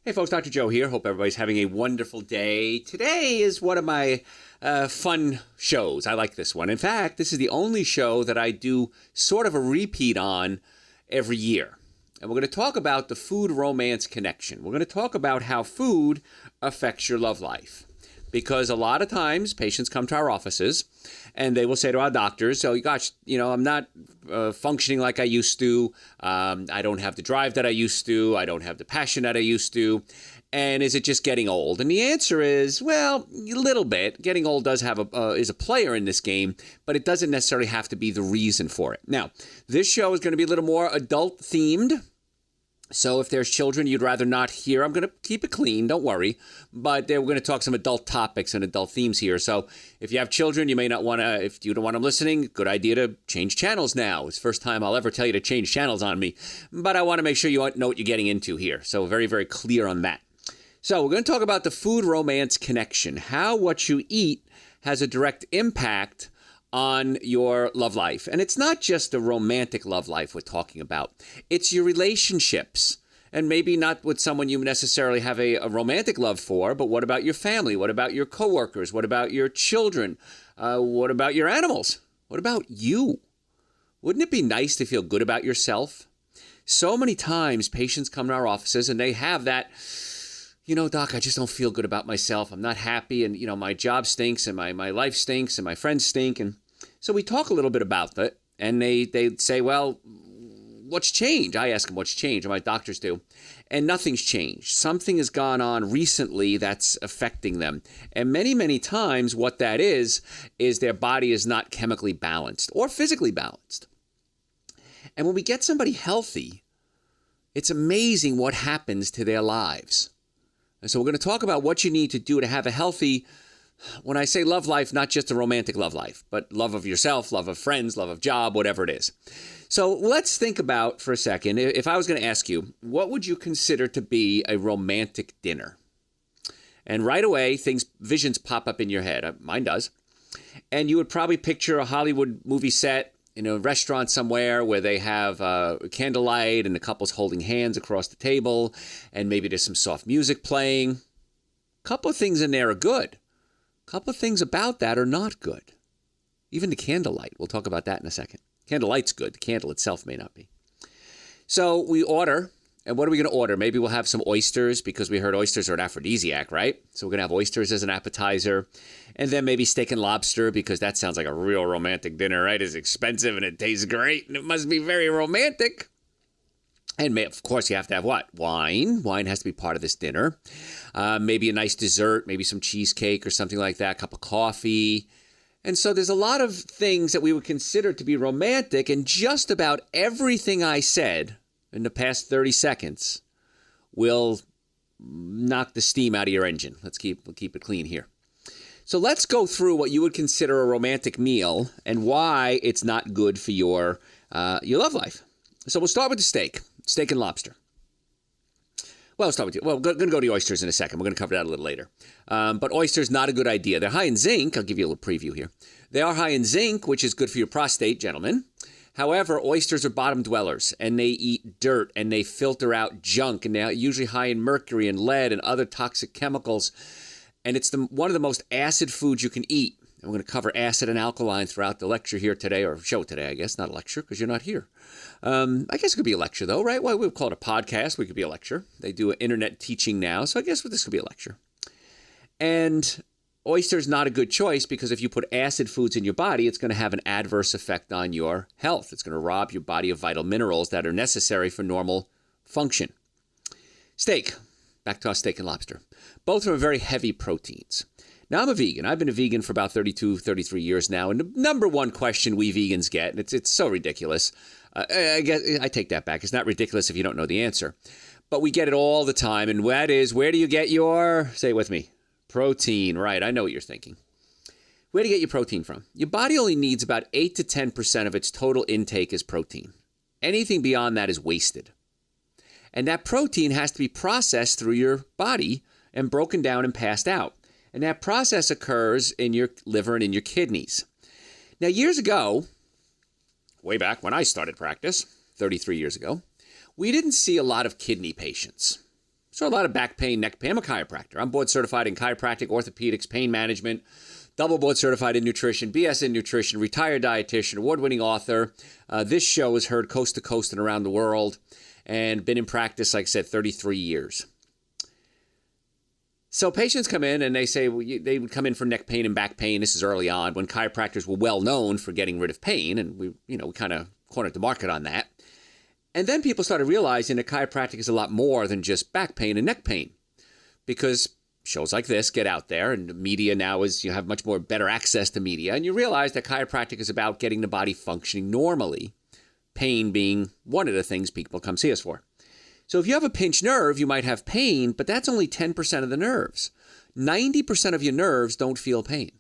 Hey folks, Dr. Joe here. Hope everybody's having a wonderful day. Today is one of my fun shows. I like this one. In fact, this is the only show that I do sort of a repeat on every year. And we're going to talk about the food-romance connection. We're going to talk about how food affects your love life. Because a lot of times patients come to our offices and they will say to our doctors, oh, gosh, I'm not functioning like I used to. I don't have the drive that I used to. I don't have the passion that I used to. And is it just getting old? And the answer is, well, a little bit. Getting old does have is a player in this game, but it doesn't necessarily have to be the reason for it. Now, this show is going to be a little more adult themed. So if there's children you'd rather not hear, I'm going to keep it clean, don't worry. But we're going to talk some adult topics and adult themes here. So if you have children, you may not want to, if you don't want them listening, good idea to change channels now. It's the first time I'll ever tell you to change channels on me. But I want to make sure you know what you're getting into here. So very, very clear on that. So we're going to talk about the food-romance connection, how what you eat has a direct impact on your love life. And it's not just a romantic love life we're talking about. It's your relationships. And maybe not with someone you necessarily have a romantic love for, but what about your family? What about your coworkers? What about your children? What about your animals? What about you? Wouldn't it be nice to feel good about yourself? So many times patients come to our offices and they have that, doc, I just don't feel good about myself. I'm not happy and, my job stinks and my life stinks and my friends stink. And so we talk a little bit about that, and they say, well, what's changed? I ask them what's changed, or my doctors do, and nothing's changed. Something has gone on recently that's affecting them. And many, many times what that is their body is not chemically balanced or physically balanced. And when we get somebody healthy, it's amazing what happens to their lives. And so we're going to talk about what you need to do to have a healthy, when I say love life, not just a romantic love life, but love of yourself, love of friends, love of job, whatever it is. So let's think about for a second, if I was going to ask you, what would you consider to be a romantic dinner? And right away, visions pop up in your head. Mine does. And you would probably picture a Hollywood movie set in a restaurant somewhere where they have candlelight and the couple's holding hands across the table, and maybe there's some soft music playing. A couple of things in there are good. A couple of things about that are not good. Even the candlelight. We'll talk about that in a second. Candlelight's good. The candle itself may not be. So we order. And what are we going to order? Maybe we'll have some oysters because we heard oysters are an aphrodisiac, right? So we're going to have oysters as an appetizer. And then maybe steak and lobster because that sounds like a real romantic dinner, right? It's expensive and it tastes great and it must be very romantic. And of course, you have to have what? Wine. Wine has to be part of this dinner. Maybe a nice dessert, maybe some cheesecake or something like that, a cup of coffee. And so there's a lot of things that we would consider to be romantic, and just about everything I said in the past 30 seconds will knock the steam out of your engine. We'll keep it clean here. So let's go through what you would consider a romantic meal and why it's not good for your love life. So we'll start with the steak and lobster. Well, we'll start with you. Well, we're going to go to oysters in a second. We're going to cover that a little later. But oysters, not a good idea. They're high in zinc. I'll give you a little preview here. They are high in zinc, which is good for your prostate, gentlemen. However, oysters are bottom dwellers, and they eat dirt, and they filter out junk, and they're usually high in mercury and lead and other toxic chemicals. And it's one of the most acid foods you can eat. And we're going to cover acid and alkaline throughout the lecture here today, or show today, I guess. Not a lecture, because you're not here. I guess it could be a lecture, though, right? Well, we would call it a podcast. We could be a lecture. They do internet teaching now, so I guess this could be a lecture. And oyster's not a good choice because if you put acid foods in your body, it's going to have an adverse effect on your health. It's going to rob your body of vital minerals that are necessary for normal function. Steak. Back to our steak and lobster. Both are very heavy proteins. Now, I'm a vegan. I've been a vegan for about 32, 33 years now. And the number one question we vegans get, and it's so ridiculous. I guess I take that back. It's not ridiculous if you don't know the answer. But we get it all the time. And that is, where do you get your, say it with me, protein? Right, I know what you're thinking. Where do you get your protein from? Your body only needs about 8 to 10% of its total intake as protein. Anything beyond that is wasted. And that protein has to be processed through your body and broken down and passed out. And that process occurs in your liver and in your kidneys. Now, years ago, way back when I started practice, 33 years ago, we didn't see a lot of kidney patients. So a lot of back pain, neck pain. I'm a chiropractor. I'm board certified in chiropractic, orthopedics, pain management, double board certified in nutrition, BS in nutrition, retired dietitian, award-winning author. This show is heard coast to coast and around the world, and been in practice, like I said, 33 years. So patients come in and they say, they would come in for neck pain and back pain. This is early on when chiropractors were well known for getting rid of pain, and we kind of cornered the market on that. And then people started realizing that chiropractic is a lot more than just back pain and neck pain, because shows like this get out there, and media now you have much more better access to media, and you realize that chiropractic is about getting the body functioning normally, pain being one of the things people come see us for. So if you have a pinched nerve, you might have pain, but that's only 10% of the nerves. 90% of your nerves don't feel pain.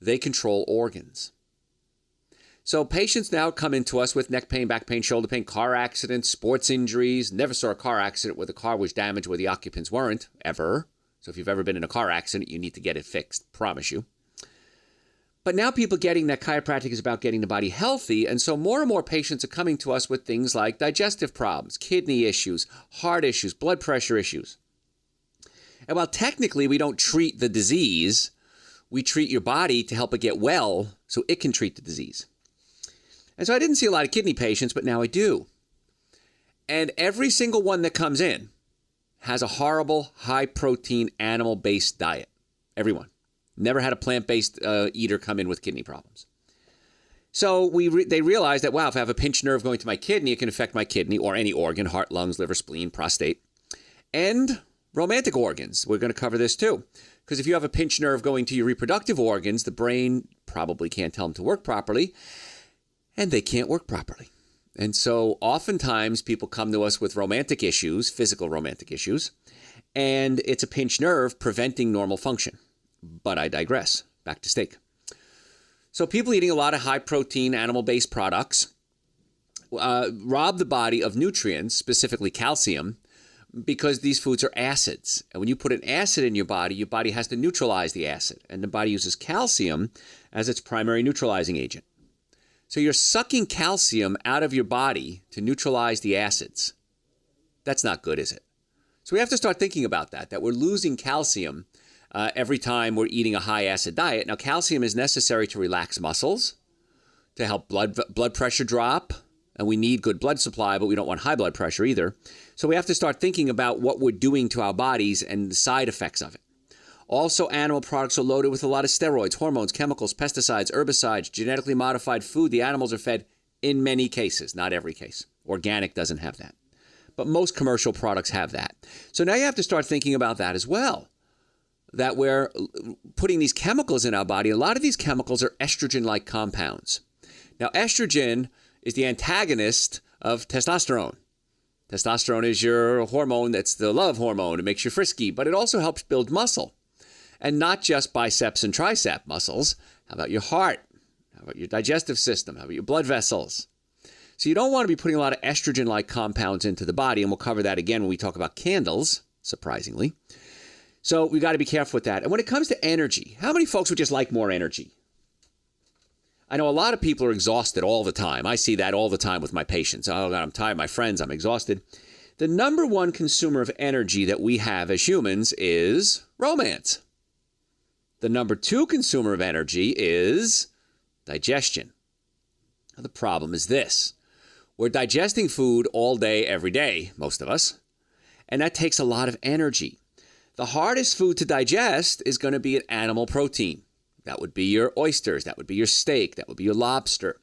They control organs. So patients now come into us with neck pain, back pain, shoulder pain, car accidents, sports injuries. Never saw a car accident where the car was damaged where the occupants weren't, ever. So if you've ever been in a car accident, you need to get it fixed, promise you. But now people getting that chiropractic is about getting the body healthy, and so more and more patients are coming to us with things like digestive problems, kidney issues, heart issues, blood pressure issues. And while technically we don't treat the disease, we treat your body to help it get well so it can treat the disease. And so I didn't see a lot of kidney patients, but now I do. And every single one that comes in has a horrible, high-protein, animal-based diet. Everyone. Never had a plant-based eater come in with kidney problems. So they realized that, wow, if I have a pinched nerve going to my kidney, it can affect my kidney or any organ, heart, lungs, liver, spleen, prostate, and romantic organs. We're going to cover this too. Because if you have a pinched nerve going to your reproductive organs, the brain probably can't tell them to work properly, and they can't work properly. And so oftentimes people come to us with romantic issues, physical romantic issues, and it's a pinched nerve preventing normal function. But I digress. Back to steak. So people eating a lot of high-protein, animal-based products rob the body of nutrients, specifically calcium, because these foods are acids. And when you put an acid in your body has to neutralize the acid. And the body uses calcium as its primary neutralizing agent. So you're sucking calcium out of your body to neutralize the acids. That's not good, is it? So we have to start thinking about that we're losing calcium every time we're eating a high-acid diet. Now, calcium is necessary to relax muscles, to help blood pressure drop, and we need good blood supply, but we don't want high blood pressure either. So we have to start thinking about what we're doing to our bodies and the side effects of it. Also, animal products are loaded with a lot of steroids, hormones, chemicals, pesticides, herbicides, genetically modified food. The animals are fed in many cases, not every case. Organic doesn't have that. But most commercial products have that. So now you have to start thinking about that as well. That we're putting these chemicals in our body. A lot of these chemicals are estrogen-like compounds. Now, estrogen is the antagonist of testosterone. Testosterone is your hormone that's the love hormone. It makes you frisky, but it also helps build muscle. And not just biceps and tricep muscles. How about your heart? How about your digestive system? How about your blood vessels? So you don't want to be putting a lot of estrogen-like compounds into the body, and we'll cover that again when we talk about candles, surprisingly. So we got to be careful with that. And when it comes to energy, how many folks would just like more energy? I know a lot of people are exhausted all the time. I see that all the time with my patients. Oh, God, I'm tired. My friends, I'm exhausted. The number one consumer of energy that we have as humans is romance. The number two consumer of energy is digestion. Now, the problem is this. We're digesting food all day, every day, most of us, and that takes a lot of energy. The hardest food to digest is going to be an animal protein. That would be your oysters. That would be your steak. That would be your lobster.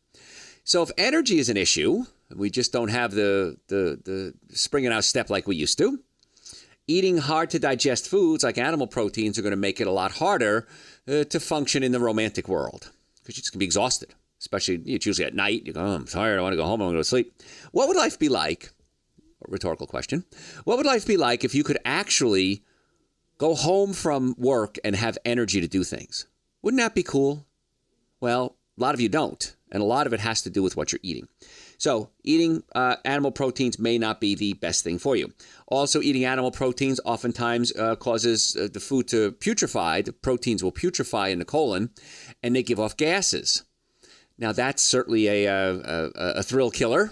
So if energy is an issue, and we just don't have the spring in our step like we used to, eating hard to digest foods like animal proteins are going to make it a lot harder to function in the romantic world because you're just going to be exhausted. Especially, it's usually at night. You go, oh, I'm tired. I want to go home. I want to go to sleep. What would life be like? A rhetorical question. What would life be like if you could actually go home from work and have energy to do things? Wouldn't that be cool? Well, a lot of you don't, and a lot of it has to do with what you're eating. So eating animal proteins may not be the best thing for you. Also, eating animal proteins oftentimes causes the food to putrefy. The proteins will putrefy in the colon, and they give off gases. Now, that's certainly a thrill killer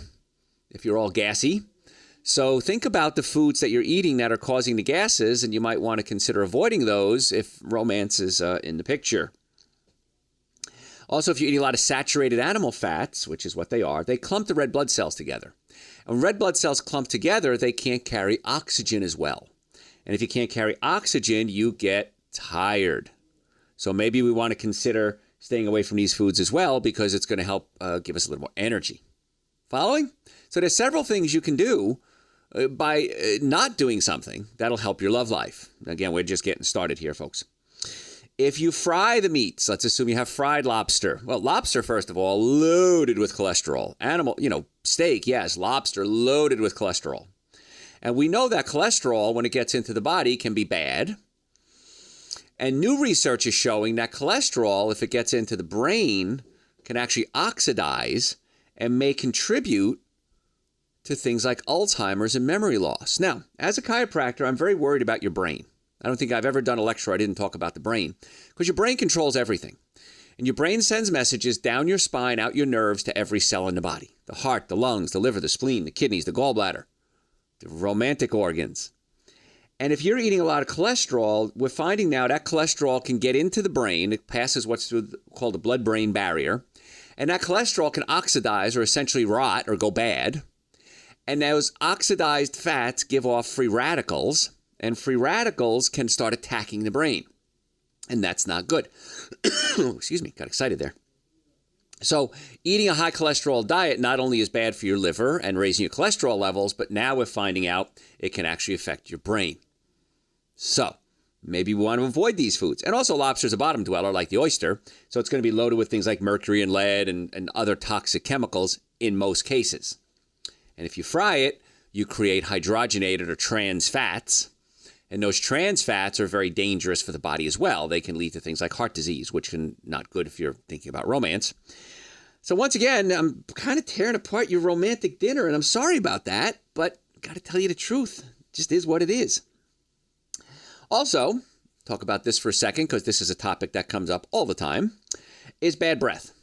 if you're all gassy. So think about the foods that you're eating that are causing the gases, and you might want to consider avoiding those if romance is in the picture. Also, if you're eating a lot of saturated animal fats, which is what they are, they clump the red blood cells together. And when red blood cells clump together, they can't carry oxygen as well. And if you can't carry oxygen, you get tired. So maybe we want to consider staying away from these foods as well, because it's going to help give us a little more energy. Following? So there's several things you can do by not doing something that'll help your love life. Again, we're just getting started here, folks. If you fry the meats, let's assume you have fried lobster. Well, lobster, first of all, loaded with cholesterol. Animal, steak, yes, lobster loaded with cholesterol. And we know that cholesterol, when it gets into the body, can be bad. And new research is showing that cholesterol, if it gets into the brain, can actually oxidize and may contribute to things like Alzheimer's and memory loss. Now, as a chiropractor, I'm very worried about your brain. I don't think I've ever done a lecture where I didn't talk about the brain, because your brain controls everything. And your brain sends messages down your spine, out your nerves, to every cell in the body. The heart, the lungs, the liver, the spleen, the kidneys, the gallbladder, the romantic organs. And if you're eating a lot of cholesterol, we're finding now that cholesterol can get into the brain. It passes what's called the blood-brain barrier. And that cholesterol can oxidize or essentially rot or go bad. And those oxidized fats give off free radicals. And free radicals can start attacking the brain. And that's not good. Excuse me, got excited there. So eating a high cholesterol diet not only is bad for your liver and raising your cholesterol levels, but now we're finding out it can actually affect your brain. So maybe we want to avoid these foods. And also, lobster's a bottom dweller like the oyster. So it's going to be loaded with things like mercury and lead and other toxic chemicals in most cases. And if you fry it, you create hydrogenated or trans fats. And those trans fats are very dangerous for the body as well. They can lead to things like heart disease, which can not good if you're thinking about romance. So once again, I'm kind of tearing apart your romantic dinner, and I'm sorry about that, but I've got to tell you the truth. It just is what it is. Also, talk about this for a second, because this is a topic that comes up all the time, is bad breath.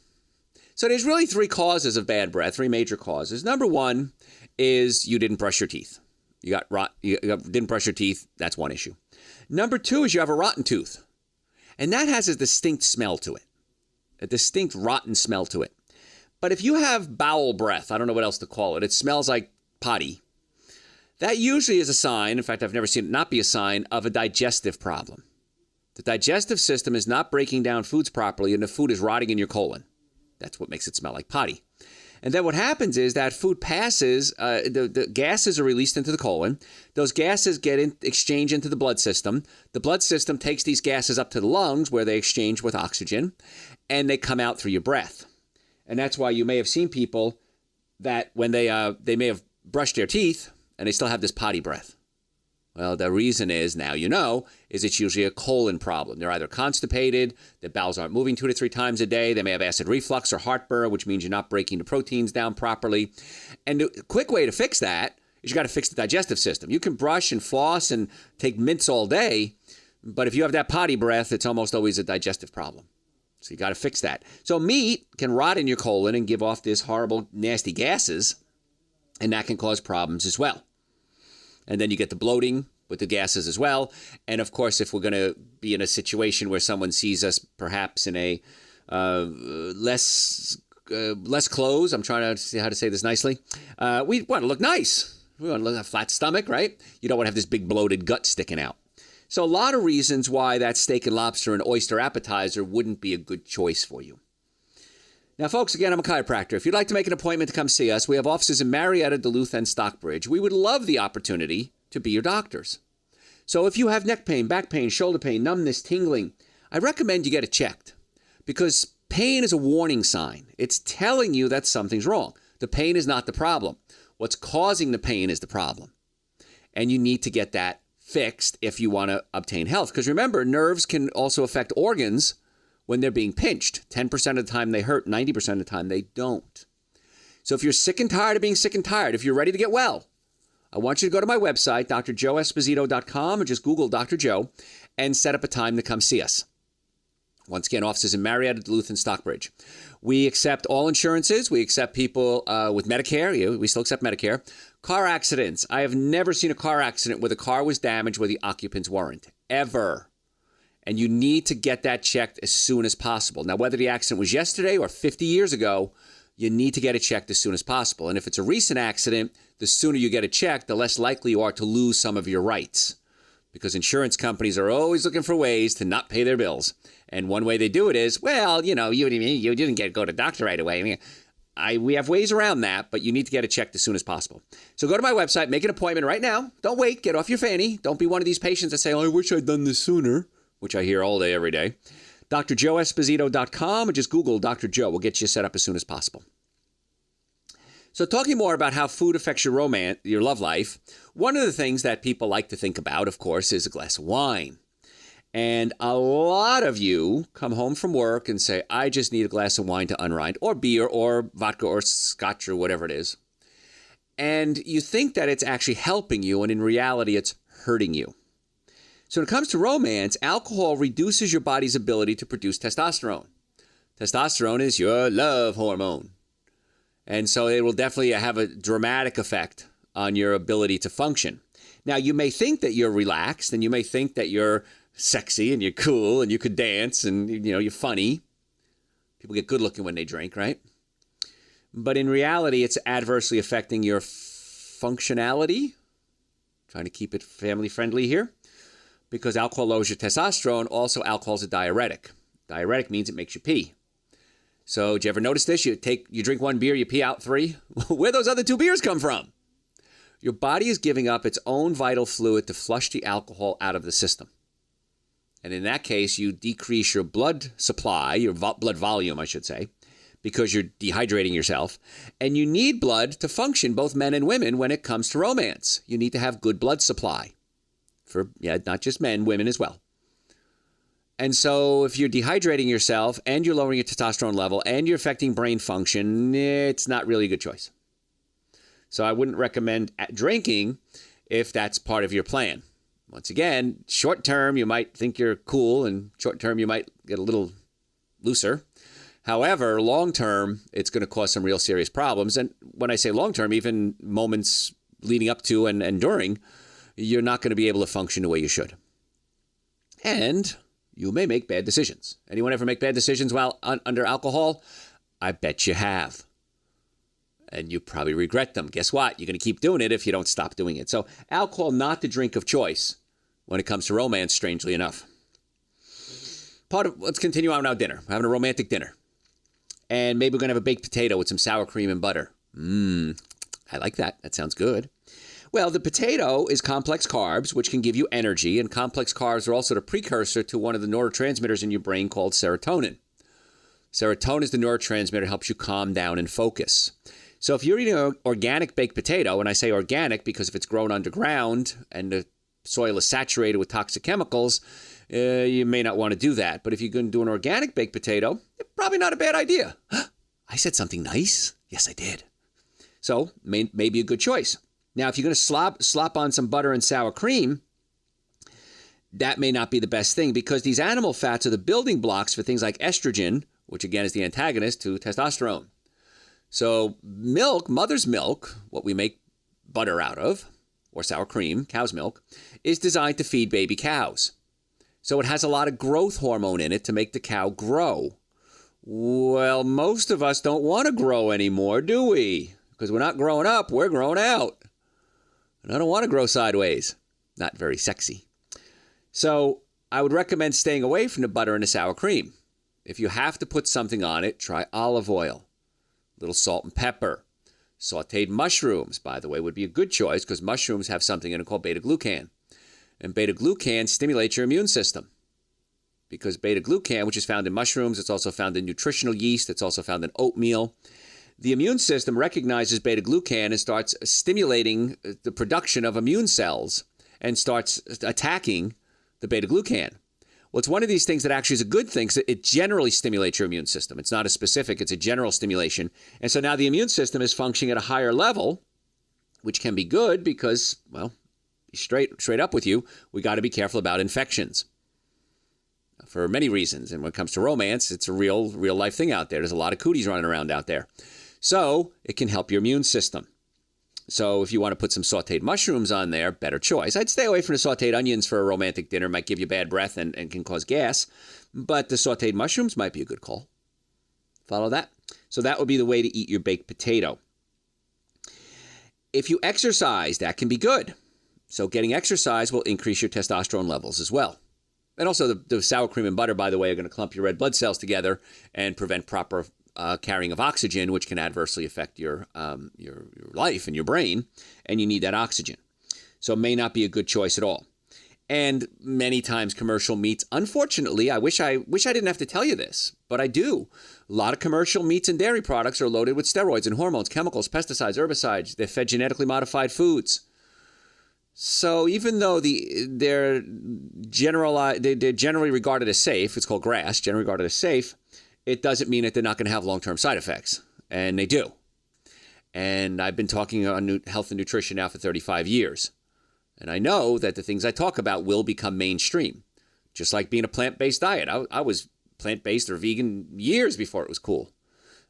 So there's really three causes of bad breath, three major causes. Number one is you didn't brush your teeth. You didn't brush your teeth. That's one issue. Number two is you have a rotten tooth. And that has a distinct smell to it. A distinct rotten smell to it. But if you have bowel breath, I don't know what else to call it. It smells like potty. That usually is a sign, in fact, I've never seen it not be a sign, of a digestive problem. The digestive system is not breaking down foods properly, and the food is rotting in your colon. That's what makes it smell like potty. And then what happens is that food passes, the gases are released into the colon. Those gases get exchanged into the blood system. The blood system takes these gases up to the lungs, where they exchange with oxygen, and they come out through your breath. And that's why you may have seen people that when they may have brushed their teeth and they still have this potty breath. Well, the reason is, now you know, is it's usually a colon problem. They're either constipated, their bowels aren't moving 2 to 3 times a day, they may have acid reflux or heartburn, which means you're not breaking the proteins down properly. And the quick way to fix that is you got to fix the digestive system. You can brush and floss and take mints all day, but if you have that potty breath, it's almost always a digestive problem. So you got to fix that. So meat can rot in your colon and give off this horrible, nasty gases, and that can cause problems as well. And then you get the bloating with the gases as well. And of course, if we're going to be in a situation where someone sees us perhaps in a less clothes, I'm trying to see how to say this nicely, we want to look nice. We want to look at a flat stomach, right? You don't want to have this big bloated gut sticking out. So a lot of reasons why that steak and lobster and oyster appetizer wouldn't be a good choice for you. Now, folks, again, I'm a chiropractor. If you'd like to make an appointment to come see us, we have offices in Marietta, Duluth, and Stockbridge. We would love the opportunity to be your doctors. So if you have neck pain, back pain, shoulder pain, numbness, tingling, I recommend you get it checked, because pain is a warning sign. It's telling you that something's wrong. The pain is not the problem. What's causing the pain is the problem. And you need to get that fixed if you want to obtain health. Because remember, nerves can also affect organs when they're being pinched. 10% of the time they hurt, 90% of the time they don't. So if you're sick and tired of being sick and tired, if you're ready to get well, I want you to go to my website, drjoeesposito.com, or just Google Dr. Joe, and set up a time to come see us. Once again, offices in Marietta, Duluth, and Stockbridge. We accept all insurances. We accept people with Medicare. We still accept Medicare. Car accidents. I have never seen a car accident where the car was damaged where the occupants weren't. Ever. And you need to get that checked as soon as possible. Now, whether the accident was yesterday or 50 years ago, you need to get it checked as soon as possible. And if it's a recent accident, the sooner you get it checked, the less likely you are to lose some of your rights. Because insurance companies are always looking for ways to not pay their bills. And one way they do it is, well, you didn't go to the doctor right away. We have ways around that, but you need to get it checked as soon as possible. So go to my website, make an appointment right now. Don't wait. Get off your fanny. Don't be one of these patients that say, oh, I wish I'd done this sooner, which I hear all day, every day. drjoeesposito.com, or just Google Dr. Joe. We'll get you set up as soon as possible. So talking more about how food affects your love life, one of the things that people like to think about, of course, is a glass of wine. And a lot of you come home from work and say, I just need a glass of wine to unwind, or beer, or vodka, or scotch, or whatever it is. And you think that it's actually helping you, and in reality, it's hurting you. So when it comes to romance, alcohol reduces your body's ability to produce testosterone. Testosterone is your love hormone. And so it will definitely have a dramatic effect on your ability to function. Now, you may think that you're relaxed, and you may think that you're sexy and you're cool and you could dance and, you're funny. People get good looking when they drink, right? But in reality, it's adversely affecting your functionality. Trying to keep it family friendly here. Because alcohol lowers your testosterone. Also, alcohol is a diuretic. Diuretic means it makes you pee. So, did you ever notice this? You drink one beer, you pee out 3. Where'd those other 2 beers come from? Your body is giving up its own vital fluid to flush the alcohol out of the system. And in that case, you decrease your blood supply, your blood volume, I should say, because you're dehydrating yourself. And you need blood to function, both men and women, when it comes to romance. You need to have good blood supply. For, not just men, women as well. And so if you're dehydrating yourself and you're lowering your testosterone level and you're affecting brain function, it's not really a good choice. So I wouldn't recommend drinking if that's part of your plan. Once again, short term, you might think you're cool, and short term, you might get a little looser. However, long term, it's going to cause some real serious problems. And when I say long term, even moments leading up to and during, you're not going to be able to function the way you should. And you may make bad decisions. Anyone ever make bad decisions while under alcohol? I bet you have. And you probably regret them. Guess what? You're going to keep doing it if you don't stop doing it. So alcohol, not the drink of choice when it comes to romance, strangely enough. Let's continue on our dinner. We're having a romantic dinner. And maybe we're going to have a baked potato with some sour cream and butter. I like that. That sounds good. Well, the potato is complex carbs, which can give you energy. And complex carbs are also the precursor to one of the neurotransmitters in your brain called serotonin. Serotonin is the neurotransmitter that helps you calm down and focus. So if you're eating an organic baked potato, and I say organic because if it's grown underground and the soil is saturated with toxic chemicals, you may not want to do that. But if you're going to do an organic baked potato, probably not a bad idea. I said something nice? Yes, I did. So may be a good choice. Now, if you're going to slop on some butter and sour cream, that may not be the best thing because these animal fats are the building blocks for things like estrogen, which again is the antagonist to testosterone. So milk, mother's milk, what we make butter out of, or sour cream, cow's milk, is designed to feed baby cows. So it has a lot of growth hormone in it to make the cow grow. Well, most of us don't want to grow anymore, do we? Because we're not growing up, we're growing out. And I don't want to grow sideways. Not very sexy. So I would recommend staying away from the butter and the sour cream. If you have to put something on it, try olive oil. A little salt and pepper. Sauteed mushrooms, by the way, would be a good choice because mushrooms have something in it called beta-glucan. And beta-glucan stimulates your immune system. Because beta-glucan, which is found in mushrooms, it's also found in nutritional yeast, it's also found in oatmeal. The immune system recognizes beta-glucan and starts stimulating the production of immune cells and starts attacking the beta-glucan. Well, it's one of these things that actually is a good thing because it generally stimulates your immune system. It's not a specific, it's a general stimulation. And so now the immune system is functioning at a higher level, which can be good because, well, straight up with you, we got to be careful about infections for many reasons. And when it comes to romance, it's a real life thing out there. There's a lot of cooties running around out there. So it can help your immune system. So if you want to put some sauteed mushrooms on there, better choice. I'd stay away from the sauteed onions for a romantic dinner. It might give you bad breath and can cause gas. But the sauteed mushrooms might be a good call. Follow that? So that would be the way to eat your baked potato. If you exercise, that can be good. So getting exercise will increase your testosterone levels as well. And also the sour cream and butter, by the way, are going to clump your red blood cells together and prevent proper carrying of oxygen, which can adversely affect your life and your brain, and you need that oxygen. So it may not be a good choice at all. And many times commercial meats, unfortunately, I wish I didn't have to tell you this, but I do. A lot of commercial meats and dairy products are loaded with steroids and hormones, chemicals, pesticides, herbicides. They're fed genetically modified foods. So even though they're generally regarded as safe, it's called GRAS, generally regarded as safe, it doesn't mean that they're not going to have long-term side effects. And they do. And I've been talking on health and nutrition now for 35 years. And I know that the things I talk about will become mainstream. Just like being a plant-based diet. I was plant-based or vegan years before it was cool.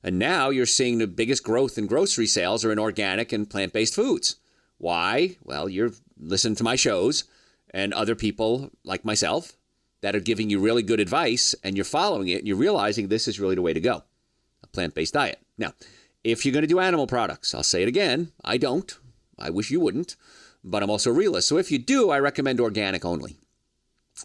And now you're seeing the biggest growth in grocery sales are in organic and plant-based foods. Why? Well, you're listening to my shows and other people like myself that are giving you really good advice, and you're following it and you're realizing this is really the way to go, a plant-based diet. Now, if you're going to do animal products, I'll say it again, I don't. I wish you wouldn't, but I'm also a realist. So if you do, I recommend organic only.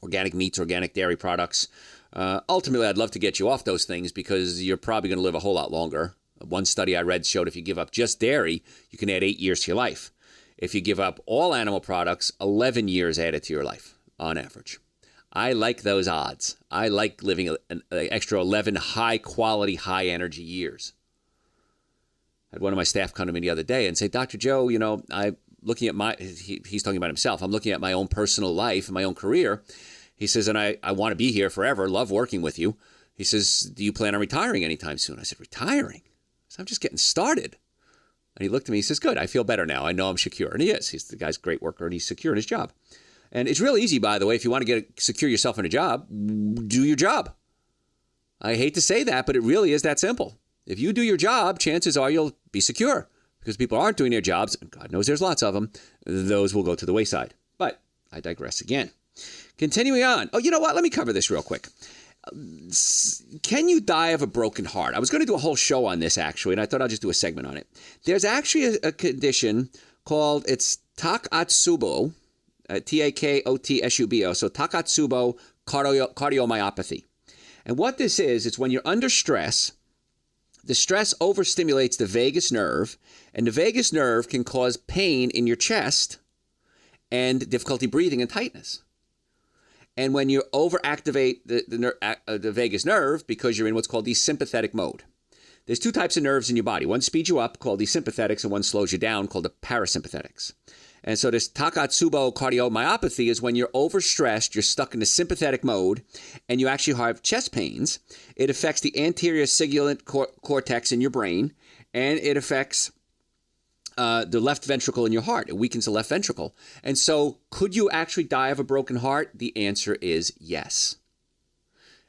Organic meats, organic dairy products. Ultimately, I'd love to get you off those things because you're probably going to live a whole lot longer. One study I read showed if you give up just dairy, you can add 8 years to your life. If you give up all animal products, 11 years added to your life on average. I like those odds. I like living an extra 11 high-quality, high-energy years. I had one of my staff come to me the other day and say, Dr. Joe, I'm looking at he's talking about himself. I'm looking at my own personal life and my own career. He says, and I want to be here forever, love working with you. He says, do you plan on retiring anytime soon? I said, retiring? I said, I'm just getting started. And he looked at me, he says, good, I feel better now. I know I'm secure. And he is. The guy's a great worker and he's secure in his job. And it's real easy, by the way, if you want to secure yourself in a job, do your job. I hate to say that, but it really is that simple. If you do your job, chances are you'll be secure. Because people aren't doing their jobs, and God knows there's lots of them, those will go to the wayside. But I digress again. Continuing on. Oh, you know what? Let me cover this real quick. Can you die of a broken heart? I was going to do a whole show on this, actually, and I thought I'll just do a segment on it. There's actually a condition called, it's Takotsubo, Takotsubo, so Takotsubo cardiomyopathy. And what this is, it's when you're under stress, the stress overstimulates the vagus nerve, and the vagus nerve can cause pain in your chest and difficulty breathing and tightness. And when you overactivate the vagus nerve, because you're in what's called the sympathetic mode. There's two types of nerves in your body. One speeds you up, called the sympathetics, and one slows you down, called the parasympathetics. And so this Takotsubo cardiomyopathy is when you're overstressed, you're stuck in the sympathetic mode, and you actually have chest pains. It affects the anterior cingulate cortex in your brain, and it affects the left ventricle in your heart. It weakens the left ventricle. And so could you actually die of a broken heart? The answer is yes.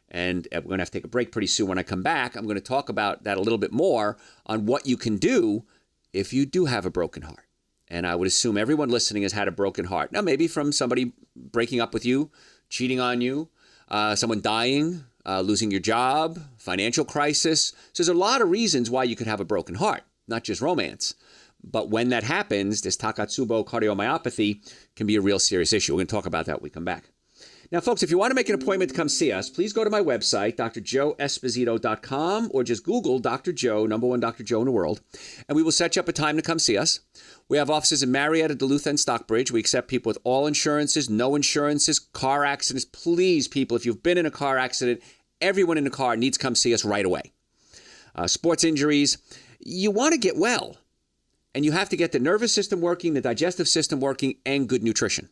And we're going to have to take a break pretty soon. When I come back, I'm going to talk about that a little bit more on what you can do if you do have a broken heart. And I would assume everyone listening has had a broken heart. Now, maybe from somebody breaking up with you, cheating on you, someone dying, losing your job, financial crisis. So there's a lot of reasons why you could have a broken heart, not just romance. But when that happens, this Takotsubo cardiomyopathy can be a real serious issue. We're going to talk about that when we come back. Now, folks, if you want to make an appointment to come see us, please go to my website, drjoeesposito.com, or just Google Dr. Joe, number one Dr. Joe in the world, and we will set you up a time to come see us. We have offices in Marietta, Duluth, and Stockbridge. We accept people with all insurances, no insurances, car accidents. Please, people, if you've been in a car accident, everyone in the car needs to come see us right away. Sports injuries, you want to get well, and you have to get the nervous system working, the digestive system working, and good nutrition.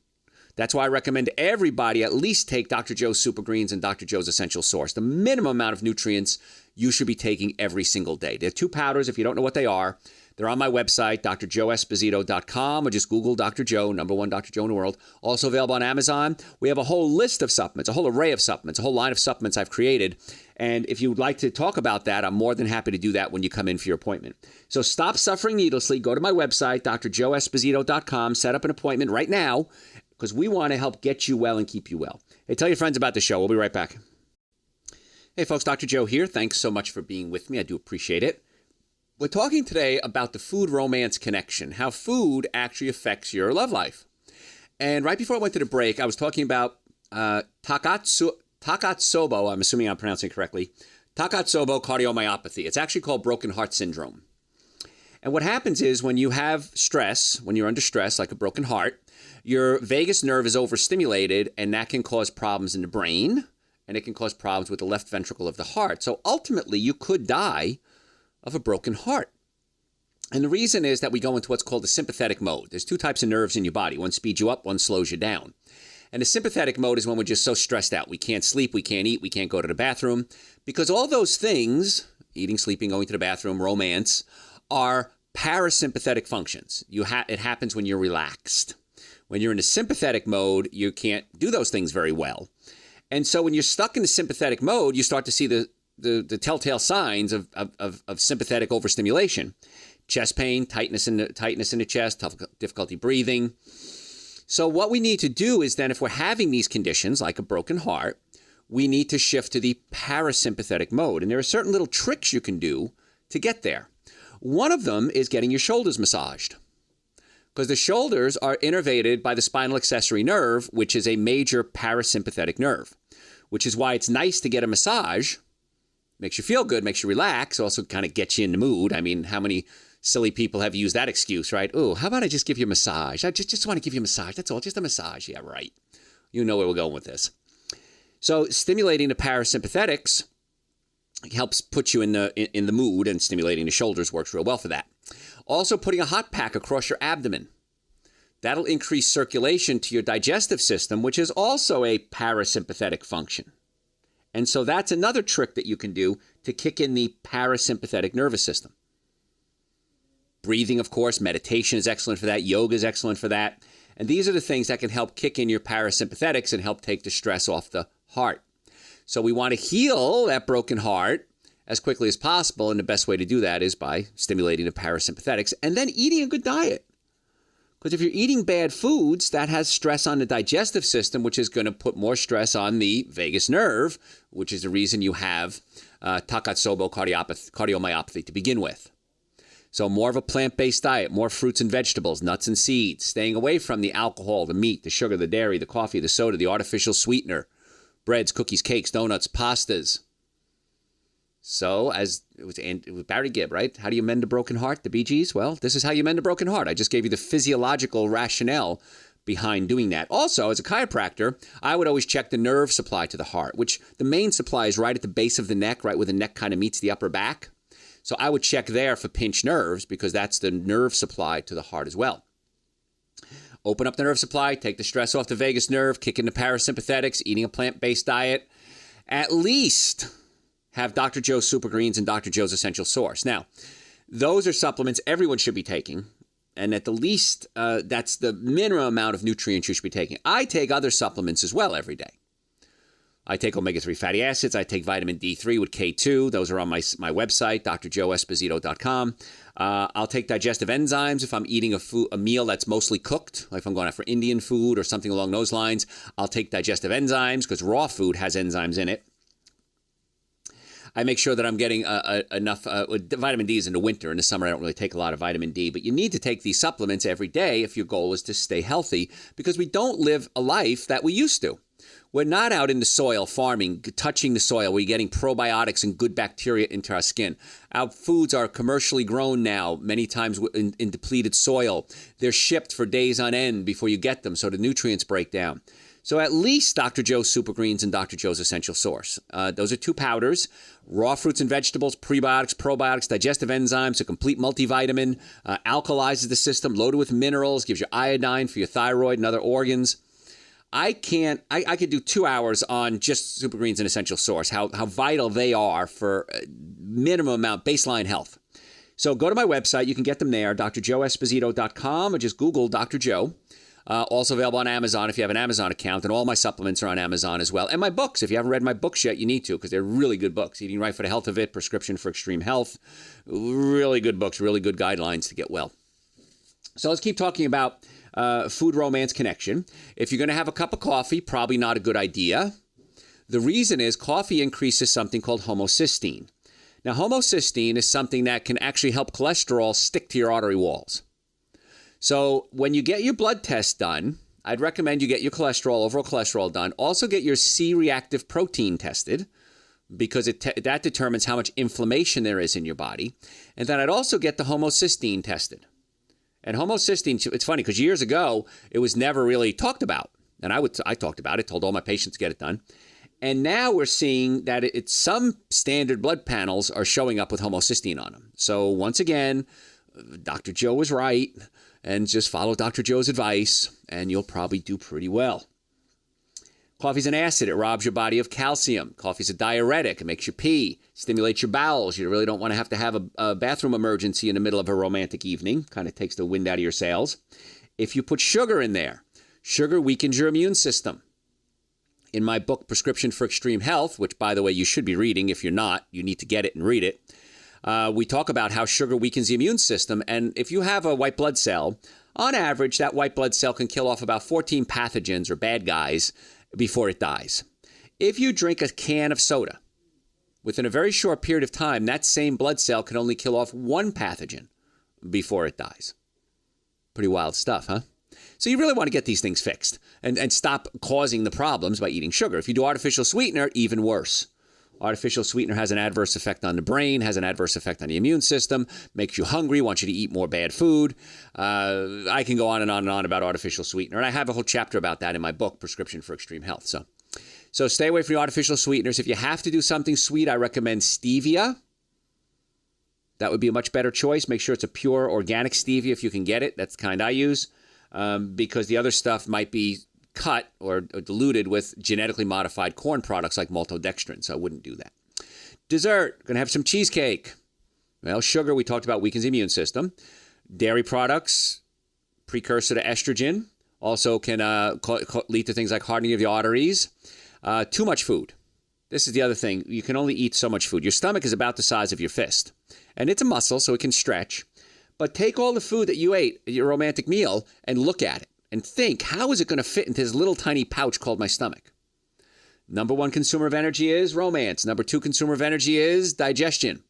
That's why I recommend everybody at least take Dr. Joe's Super Greens and Dr. Joe's Essential Source. The minimum amount of nutrients you should be taking every single day. They're two powders. If you don't know what they are, They're on my website, drjoeesposito.com, or just Google Dr. Joe, #1 Dr. Joe in the world. Also available on Amazon. We have a whole list of supplements, a whole array of supplements, a whole line of supplements I've created. And if you would like to talk about that, I'm more than happy to do that when you come in for your appointment. So stop suffering needlessly. Go to my website, drjoeesposito.com, set up an appointment right now, because we want to help get you well and keep you well. Hey, tell your friends about the show. We'll be right back. Hey, folks, Dr. Joe here. Thanks so much for being with me. I do appreciate it. We're talking today about the food-romance connection, how food actually affects your love life. And right before I went to the break, I was talking about Takotsubo, I'm assuming I'm pronouncing it correctly, Takotsubo cardiomyopathy. It's actually called broken heart syndrome. And what happens is when you have stress, when you're under stress, like a broken heart, your vagus nerve is overstimulated, and that can cause problems in the brain, and it can cause problems with the left ventricle of the heart. So ultimately, you could die of a broken heart. And the reason is that we go into what's called the sympathetic mode. There's two types of nerves in your body. One speeds you up, one slows you down. And the sympathetic mode is when we're just so stressed out. We can't sleep, we can't eat, we can't go to the bathroom. Because all those things, eating, sleeping, going to the bathroom, romance, are parasympathetic functions. It happens when you're relaxed. When you're in a sympathetic mode, you can't do those things very well. And so when you're stuck in the sympathetic mode, you start to see the telltale signs of sympathetic overstimulation. Chest pain, tightness in the chest, difficulty breathing. So what we need to do is then, if we're having these conditions, like a broken heart, we need to shift to the parasympathetic mode. And there are certain little tricks you can do to get there. One of them is getting your shoulders massaged, because the shoulders are innervated by the spinal accessory nerve, which is a major parasympathetic nerve, which is why it's nice to get a massage. Makes you feel good, makes you relax, also kind of gets you in the mood. I mean, how many silly people have used that excuse, right? Oh, how about I just give you a massage? I just want to give you a massage. That's all, just a massage. Yeah, right. You know where we're going with this. So stimulating the parasympathetics helps put you in the mood, and stimulating the shoulders works real well for that. Also, putting a hot pack across your abdomen. That'll increase circulation to your digestive system, which is also a parasympathetic function. And so that's another trick that you can do to kick in the parasympathetic nervous system. Breathing, of course, meditation is excellent for that. Yoga is excellent for that. And these are the things that can help kick in your parasympathetics and help take the stress off the heart. So we want to heal that broken heart as quickly as possible. And the best way to do that is by stimulating the parasympathetics and then eating a good diet. Because if you're eating bad foods, that has stress on the digestive system, which is going to put more stress on the vagus nerve, which is the reason you have Takotsubo cardiomyopathy to begin with. So more of a plant-based diet, more fruits and vegetables, nuts and seeds, staying away from the alcohol, the meat, the sugar, the dairy, the coffee, the soda, the artificial sweetener, breads, cookies, cakes, donuts, pastas. So, as it was Barry Gibb, right? How do you mend a broken heart? The Bee Gees? Well, this is how you mend a broken heart. I just gave you the physiological rationale behind doing that. Also, as a chiropractor, I would always check the nerve supply to the heart, which the main supply is right at the base of the neck, right where the neck kind of meets the upper back. So I would check there for pinched nerves, because that's the nerve supply to the heart as well. Open up the nerve supply, take the stress off the vagus nerve, kick in the parasympathetics, eating a plant-based diet. At least have Dr. Joe's Super Greens and Dr. Joe's Essential Source. Now, those are supplements everyone should be taking, and at the least, that's the minimum amount of nutrients you should be taking. I take other supplements as well every day. I take omega-3 fatty acids. I take vitamin D3 with K2. Those are on my website, drjoeesposito.com. I'll take digestive enzymes if I'm eating a meal that's mostly cooked, like if I'm going out for Indian food or something along those lines. I'll take digestive enzymes because raw food has enzymes in it. I make sure that I'm getting enough vitamin D is in the winter. In the summer, I don't really take a lot of vitamin D. But you need to take these supplements every day if your goal is to stay healthy, because we don't live a life that we used to. We're not out in the soil farming, touching the soil. We're getting probiotics and good bacteria into our skin. Our foods are commercially grown now, many times in depleted soil. They're shipped for days on end before you get them, so the nutrients break down. So at least Dr. Joe's Super Greens and Dr. Joe's Essential Source. Those are two powders. Raw fruits and vegetables, prebiotics, probiotics, digestive enzymes, a complete multivitamin, alkalizes the system, loaded with minerals, gives you iodine for your thyroid and other organs. I could do 2 hours on just Super Greens and Essential Source, how vital they are for minimum amount baseline health. So go to my website. You can get them there, drjoeesposito.com, or just Google Dr. Joe. Also available on Amazon if you have an Amazon account, and all my supplements are on Amazon as well. And my books, if you haven't read my books yet, you need to, because they're really good books. Eating Right for the Health of It, Prescription for Extreme Health. Really good books, really good guidelines to get well. So let's keep talking about food romance connection. If you're going to have a cup of coffee, probably not a good idea. The reason is coffee increases something called homocysteine. Now, homocysteine is something that can actually help cholesterol stick to your artery walls. So when you get your blood test done, I'd recommend you get your cholesterol, overall cholesterol done. Also get your C-reactive protein tested, because that determines how much inflammation there is in your body. And then I'd also get the homocysteine tested. And homocysteine, it's funny because years ago, it was never really talked about. And I talked about it, told all my patients to get it done. And now we're seeing that some standard blood panels are showing up with homocysteine on them. So once again, Dr. Joe was right, and just follow Dr. Joe's advice, and you'll probably do pretty well. Coffee's an acid. It robs your body of calcium. Coffee's a diuretic. It makes you pee, stimulates your bowels. You really don't want to have a bathroom emergency in the middle of a romantic evening. Kind of takes the wind out of your sails. If you put sugar in there, sugar weakens your immune system. In my book, Prescription for Extreme Health, which, by the way, you should be reading. If you're not, you need to get it and read it. We talk about how sugar weakens the immune system. And if you have a white blood cell, on average, that white blood cell can kill off about 14 pathogens or bad guys before it dies. If you drink a can of soda, within a very short period of time, that same blood cell can only kill off one pathogen before it dies. Pretty wild stuff, huh? So you really want to get these things fixed and stop causing the problems by eating sugar. If you do artificial sweetener, even worse. Artificial sweetener has an adverse effect on the brain, has an adverse effect on the immune system, makes you hungry, wants you to eat more bad food. I can go on and on and on about artificial sweetener, and I have a whole chapter about that in my book, Prescription for Extreme Health. So stay away from the artificial sweeteners. If you have to do something sweet, I recommend stevia. That would be a much better choice. Make sure it's a pure organic stevia if you can get it. That's the kind I use, because the other stuff might be cut or diluted with genetically modified corn products like maltodextrin, so I wouldn't do that. Dessert, going to have some cheesecake. Well, sugar, we talked about, weakens the immune system. Dairy products, precursor to estrogen, also can lead to things like hardening of the arteries. Too much food. This is the other thing. You can only eat so much food. Your stomach is about the size of your fist, and it's a muscle, so it can stretch. But take all the food that you ate at your romantic meal and look at it. And think, how is it going to fit into this little tiny pouch called my stomach? Number one consumer of energy is romance. Number two consumer of energy is digestion.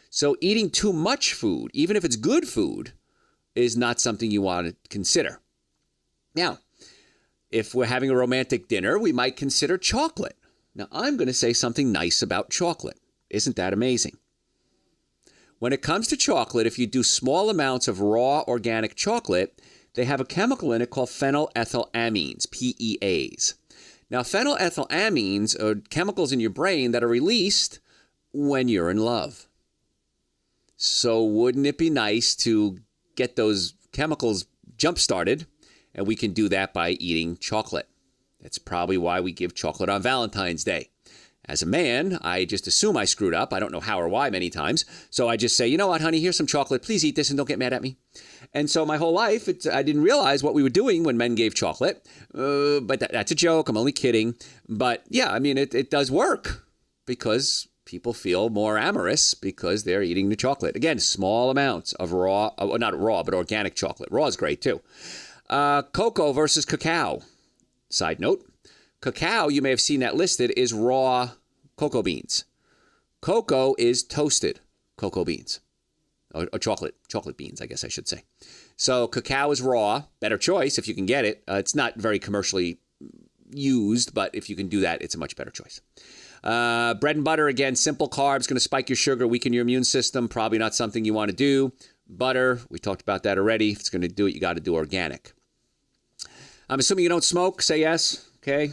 So eating too much food, even if it's good food, is not something you want to consider. Now, if we're having a romantic dinner, we might consider chocolate. Now, I'm going to say something nice about chocolate. Isn't that amazing? When it comes to chocolate, if you do small amounts of raw organic chocolate, they have a chemical in it called phenylethylamines, PEAs. Now, phenylethylamines are chemicals in your brain that are released when you're in love. So wouldn't it be nice to get those chemicals jump-started? And we can do that by eating chocolate. That's probably why we give chocolate on Valentine's Day. As a man, I just assume I screwed up. I don't know how or why many times. So I just say, you know what, honey, here's some chocolate. Please eat this and don't get mad at me. And so my whole life, I didn't realize what we were doing when men gave chocolate. But that's a joke. I'm only kidding. But yeah, I mean, it does work because people feel more amorous because they're eating the chocolate. Again, small amounts of raw, not raw, but organic chocolate. Raw is great too. Cocoa versus cacao. Side note. Cacao, you may have seen that listed, is raw cocoa beans. Cocoa is toasted cocoa beans. Or chocolate beans, I guess I should say. So cacao is raw. Better choice if you can get it. It's not very commercially used, but if you can do that, it's a much better choice. Bread and butter, again, simple carbs, going to spike your sugar, weaken your immune system. Probably not something you want to do. Butter, we talked about that already. If it's going to do it, you got to do organic. I'm assuming you don't smoke. Say yes. Okay.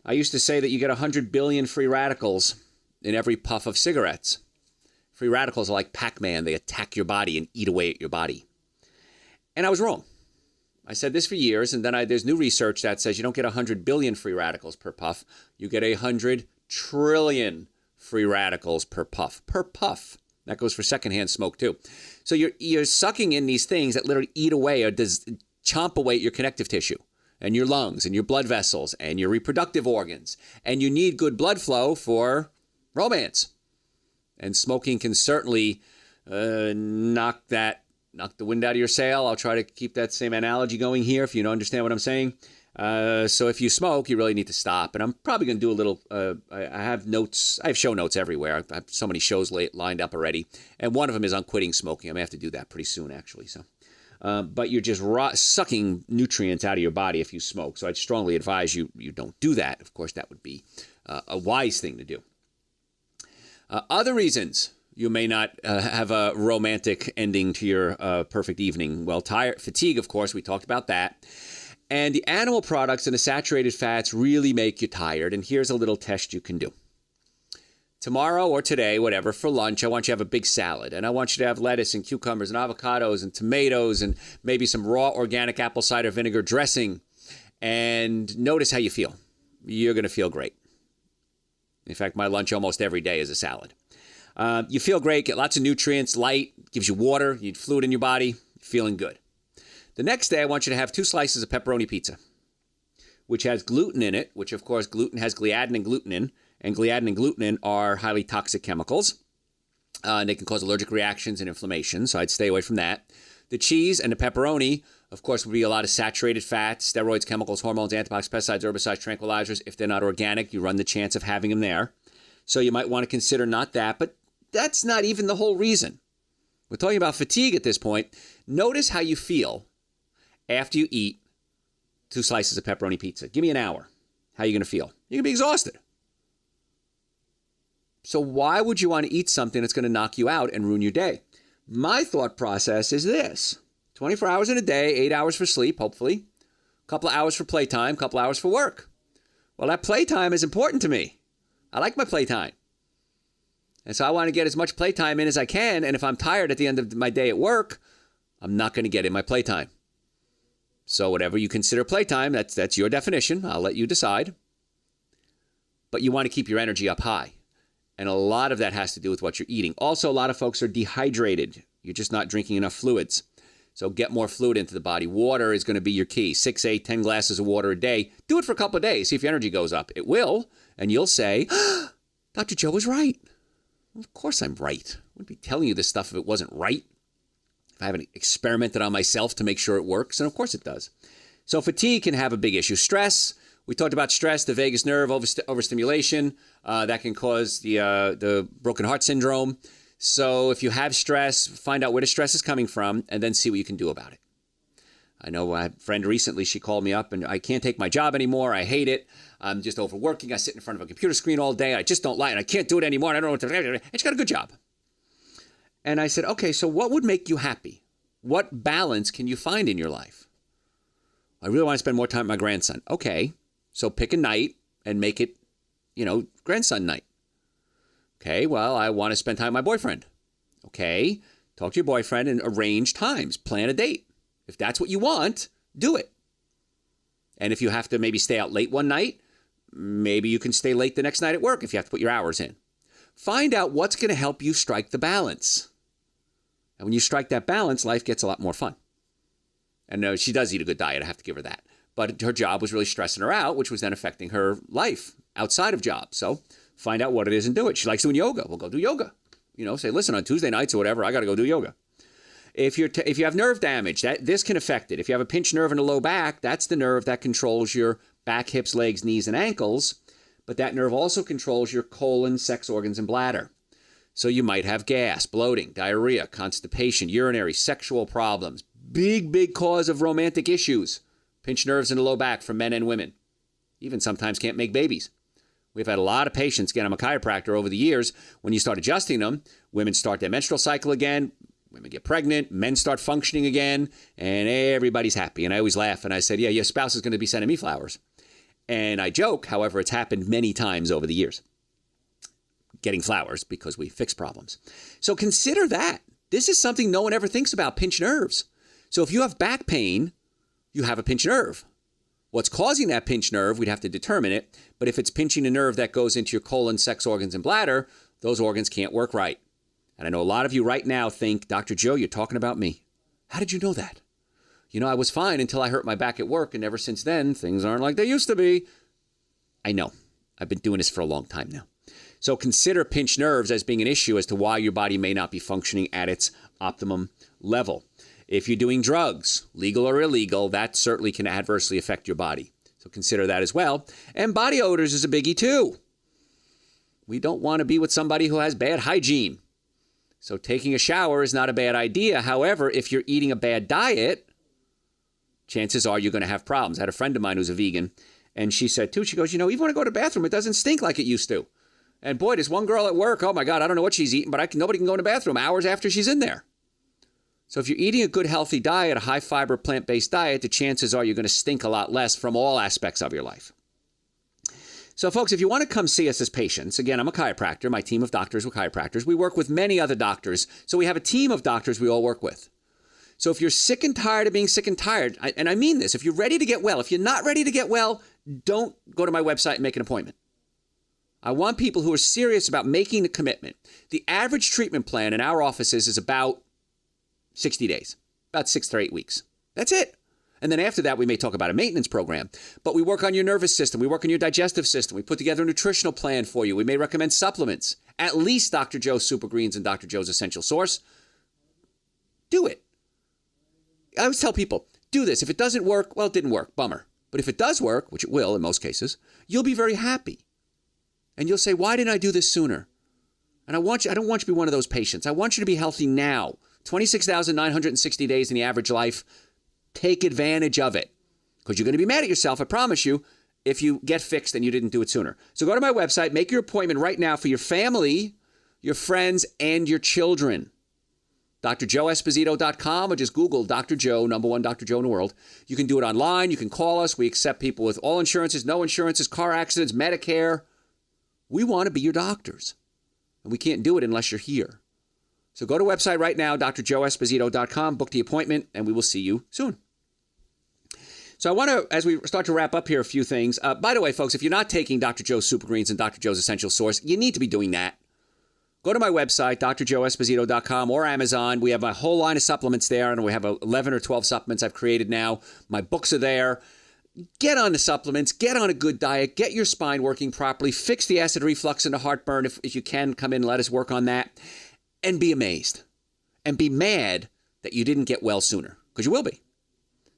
I used to say that you get 100 billion free radicals in every puff of cigarettes. Free radicals are like Pac-Man. They attack your body and eat away at your body. And I was wrong. I said this for years, and then there's new research that says you don't get 100 billion free radicals per puff. You get 100 trillion free radicals per puff. Per puff. That goes for secondhand smoke too. So you're sucking in these things that literally eat away or chomp away at your connective tissue and your lungs and your blood vessels and your reproductive organs. And you need good blood flow for romance. And smoking can certainly knock the wind out of your sail. I'll try to keep that same analogy going here if you don't understand what I'm saying. So if you smoke, you really need to stop. And I'm probably going to do a little, I have notes, I have show notes everywhere. I have so many shows lined up already. And one of them is on quitting smoking. I may have to do that pretty soon, actually. So, but you're just sucking nutrients out of your body if you smoke. So I'd strongly advise you don't do that. Of course, that would be a wise thing to do. Other reasons you may not have a romantic ending to your perfect evening. Well, fatigue, of course, we talked about that. And the animal products and the saturated fats really make you tired. And here's a little test you can do. Tomorrow or today, whatever, for lunch, I want you to have a big salad. And I want you to have lettuce and cucumbers and avocados and tomatoes and maybe some raw organic apple cider vinegar dressing. And notice how you feel. You're going to feel great. In fact, my lunch almost every day is a salad. You feel great, get lots of nutrients, light, gives you water, you need fluid in your body, feeling good. The next day, I want you to have 2 slices of pepperoni pizza, which has gluten in it, which, of course, gluten has gliadin and glutenin, and gliadin and glutenin are highly toxic chemicals, and they can cause allergic reactions and inflammation, so I'd stay away from that. The cheese and the pepperoni, of course, would be a lot of saturated fats, steroids, chemicals, hormones, antibiotics, pesticides, herbicides, tranquilizers. If they're not organic, you run the chance of having them there. So you might want to consider not that, but that's not even the whole reason. We're talking about fatigue at this point. Notice how you feel after you eat 2 slices of pepperoni pizza. Give me an hour. How are you going to feel? You're going to be exhausted. So why would you want to eat something that's going to knock you out and ruin your day? My thought process is this. 24 hours in a day, 8 hours for sleep, hopefully. A couple of hours for playtime, a couple of hours for work. Well, that playtime is important to me. I like my playtime. And so I want to get as much playtime in as I can. And if I'm tired at the end of my day at work, I'm not going to get in my playtime. So whatever you consider playtime, that's your definition. I'll let you decide. But you want to keep your energy up high. And a lot of that has to do with what you're eating. Also, a lot of folks are dehydrated. You're just not drinking enough fluids. So get more fluid into the body. Water is going to be your key. 6, 8, 10 glasses of water a day. Do it for a couple of days. See if your energy goes up. It will. And you'll say, Dr. Joe was right. Well, of course I'm right. I wouldn't be telling you this stuff if it wasn't right. If I haven't experimented on myself to make sure it works. And of course it does. So fatigue can have a big issue. Stress. We talked about stress, the vagus nerve, overstimulation. That can cause the broken heart syndrome. So if you have stress, find out where the stress is coming from and then see what you can do about it. I know I had a friend recently, she called me up and I can't take my job anymore. I hate it. I'm just overworking. I sit in front of a computer screen all day. I just don't like it. I can't do it anymore. I don't know what to do. And she got a good job. And I said, okay, so what would make you happy? What balance can you find in your life? I really want to spend more time with my grandson. Okay, so pick a night and make it, grandson night. Okay, well, I want to spend time with my boyfriend. Okay, talk to your boyfriend and arrange times. Plan a date. If that's what you want, do it. And if you have to maybe stay out late one night, maybe you can stay late the next night at work if you have to put your hours in. Find out what's going to help you strike the balance. And when you strike that balance, life gets a lot more fun. And she does eat a good diet, I have to give her that. But her job was really stressing her out, which was then affecting her life outside of job. So find out what it is and do it. She likes doing yoga. Well, go do yoga. Say, listen, on Tuesday nights or whatever, I got to go do yoga. If you have nerve damage, this can affect it. If you have a pinched nerve in the low back, that's the nerve that controls your back, hips, legs, knees, and ankles. But that nerve also controls your colon, sex organs, and bladder. So you might have gas, bloating, diarrhea, constipation, urinary, sexual problems. Big cause of romantic issues. Pinched nerves in the low back for men and women. Even sometimes can't make babies. We've had a lot of patients, again, I'm a chiropractor over the years. When you start adjusting them, women start their menstrual cycle again. Women get pregnant, men start functioning again, and everybody's happy. And I always laugh, and I said, yeah, your spouse is going to be sending me flowers. And I joke, however, it's happened many times over the years. Getting flowers because we fix problems. So consider that. This is something no one ever thinks about, pinched nerves. So if you have back pain, you have a pinched nerve. What's causing that pinched nerve, we'd have to determine it. But if it's pinching a nerve that goes into your colon, sex organs, and bladder, those organs can't work right. And I know a lot of you right now think, Dr. Joe, you're talking about me. How did you know that? You know, I was fine until I hurt my back at work, and ever since then, things aren't like they used to be. I know. I've been doing this for a long time now. So consider pinched nerves as being an issue as to why your body may not be functioning at its optimum level. If you're doing drugs, legal or illegal, that certainly can adversely affect your body. So consider that as well. And body odors is a biggie too. We don't want to be with somebody who has bad hygiene. So taking a shower is not a bad idea. However, if you're eating a bad diet, chances are you're going to have problems. I had a friend of mine who's a vegan, and she said too, she goes, you know, even when I go to the bathroom, it doesn't stink like it used to. And boy, there's one girl at work, oh my God, I don't know what she's eating, but nobody can go in the bathroom hours after she's in there. So if you're eating a good, healthy diet, a high-fiber, plant-based diet, the chances are you're going to stink a lot less from all aspects of your life. So folks, if you want to come see us as patients, again, I'm a chiropractor. My team of doctors are chiropractors. We work with many other doctors. So we have a team of doctors we all work with. So if you're sick and tired of being sick and tired, and I mean this, if you're ready to get well, if you're not ready to get well, don't go to my website and make an appointment. I want people who are serious about making the commitment. The average treatment plan in our offices is about 60 days, about 6 to 8 weeks. That's it. And then after that, we may talk about a maintenance program. But we work on your nervous system. We work on your digestive system. We put together a nutritional plan for you. We may recommend supplements, at least Dr. Joe's Super Greens and Dr. Joe's Essential Source. Do it. I always tell people, do this. If it doesn't work, well, it didn't work. Bummer. But if it does work, which it will in most cases, you'll be very happy. And you'll say, why didn't I do this sooner? And I don't want you to be one of those patients. I want you to be healthy now. 26,960 days in the average life. Take advantage of it. Because you're going to be mad at yourself, I promise you, if you get fixed and you didn't do it sooner. So go to my website, make your appointment right now for your family, your friends, and your children. drjoeesposito.com, or just Google Dr. Joe, number one Dr. Joe in the world. You can do it online. You can call us. We accept people with all insurances, no insurances, car accidents, Medicare. We want to be your doctors. And we can't do it unless you're here. So go to the website right now, drjoeesposito.com, book the appointment, and we will see you soon. So I want to, as we start to wrap up here, a few things. By the way, folks, if you're not taking Dr. Joe's Super Greens and Dr. Joe's Essential Source, you need to be doing that. Go to my website, drjoeesposito.com or Amazon. We have a whole line of supplements there, and we have 11 or 12 supplements I've created now. My books are there. Get on the supplements. Get on a good diet. Get your spine working properly. Fix the acid reflux and the heartburn. If you can, come in and let us work on that. And be amazed. And be mad that you didn't get well sooner, because you will be.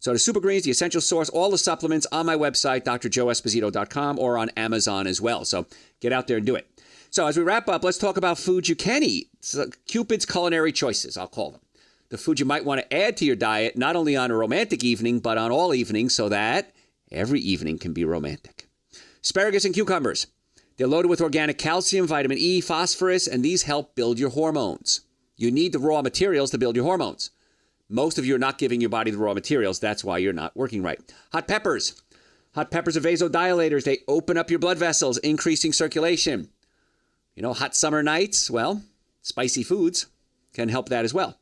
So the Super Greens, the Essential Source, all the supplements on my website, drjoeesposito.com, or on Amazon as well. So get out there and do it. So as we wrap up, let's talk about foods you can eat. So Cupid's culinary choices, I'll call them. The food you might want to add to your diet, not only on a romantic evening, but on all evenings, so that every evening can be romantic. Asparagus and cucumbers. They're loaded with organic calcium, vitamin E, phosphorus, and these help build your hormones. You need the raw materials to build your hormones. Most of you are not giving your body the raw materials. That's why you're not working right. Hot peppers. Hot peppers are vasodilators. They open up your blood vessels, increasing circulation. You know, hot summer nights, well, spicy foods can help that as well.